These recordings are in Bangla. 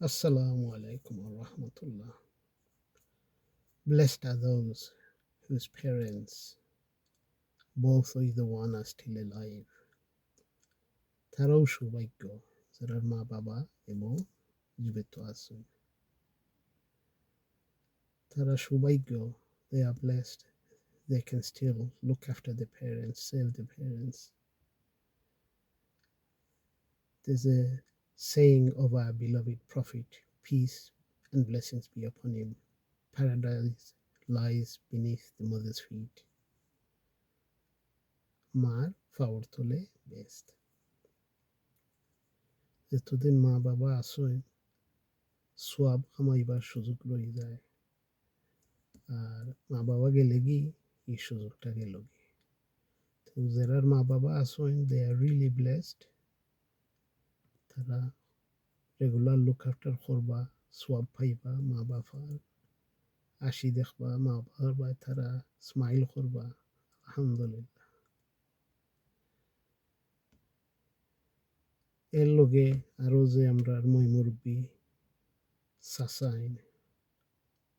Assalamu alaikum wa rahmatullah. Blessed are those whose parents, both or either one, are still alive. তারাও সৌভাগ্য যারা মা বাবা এবং জীবিত আছেন। তারা সৌভাগ্য, they are blessed. They can still look after their parents, save their parents. There's a saying of our beloved Prophet, peace and blessings be upon him. Paradise lies beneath the mother's feet. মার পাওয়ার তোলে বেস্ট। যতদিন মা বাবা আসেন সোয়াব কামাইবার সুযোগ রয়ে যায়, আর মা বাবা গেলে কি এই সুযোগটা গেল কি। তো যারার মা বাবা আসেন দে আর রিয়েলি ব্লেসড। তারা রেগুলার লুক আফটার করবা, সোয়াব পাইবা, মা বাবার আসি দেখবা, মা বাবার তারা স্মাইল করবা। আলহামদুলিল্লাহ। এর লগে আরও যে আমরা মই মুরব্বী চাচা আইন,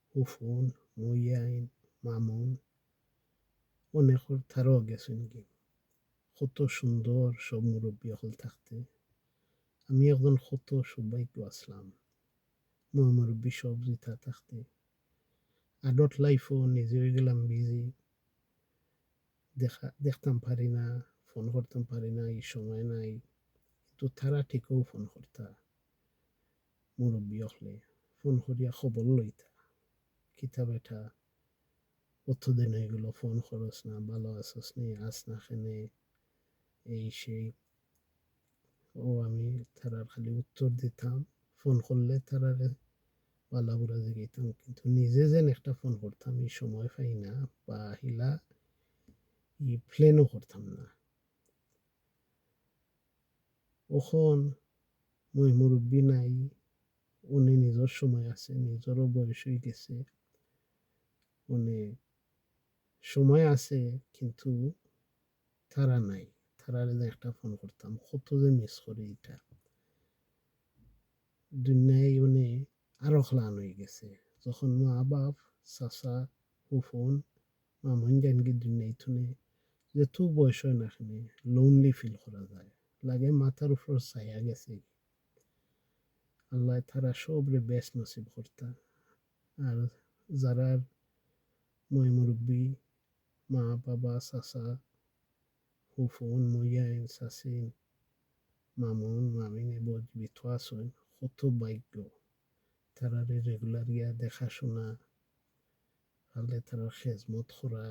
ফুফুন, মই আইন, মামুন অনেকর তারাও গেছেন কি। কত সুন্দর সব মুরব্বী হল থাকতে। আমি একজন কত সৌভাগ্য আসলাম মই মুরব্বী সব জিতা থাকতে। আডল্ট লাইফও নিজে হয়ে গেলাম বিজি, দেখতাম পারি না, ফোন করতাম পারি না, এই সময় নাই। কিন্তু তারা ঠিকও ফোন করতা, মুরব্বী হলে ফোন করিয়া খবর লইতা, কিতা বেটা কতদিন হয়ে গেল ফোন করস না, ভালো আসস নি, আস না খেনে, এই সেই। ও আমি তারার খালি উত্তর দিতাম, ফোন করলে তারারে বালাবুরা জিগাইতাম, কিন্তু নিজে যেন একটা ফোন করতাম এই সময় পাই না, বা হিলা ই প্লেনও করতাম না। ওখন মই মুরব্বী নাই, উনি নিজের সময় আছে, নিজেরও বয়স হয়ে গেছে, উনি সময় আছে কিন্তু তারা নাই। তারারে যে একটা ফোন করতাম কত যে মিস করি এটা। দুনিয়ায় উনি আরো খ্লান হয়ে গেছে যখন মা বাপ চাচা ফুফুন মামুন জানকি দুনিয়ায় থুনে যেহেতু বয়স হয় না এখানে লোনলি ফিল করা যায়, লাগে মাথার উপর ছায়া গেছে। আল্লাহ তারা সবরে বেশ নসিব করতা। আর যারা মই মুরব্বী মা বাবা চাচা ফুফুন মইয়াইন চাচিন মামুন মামিন এবার জীবিত আছেন, কত ভাগ্য। তারারে রেগুলার গিয়া দেখাশোনা, তাহলে তারা খেজমত করা,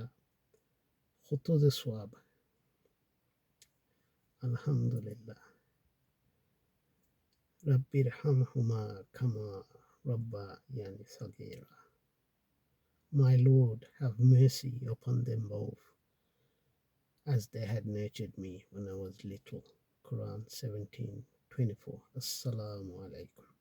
কত যে সোয়াব। আলহামদুলিল্লাহ। রব্বির হামহুমা কামা রব্বায়ানি সাগীরা. My Lord, have mercy upon them both, as they had nurtured me when I was little. Quran 17:24. Assalamu alaikum.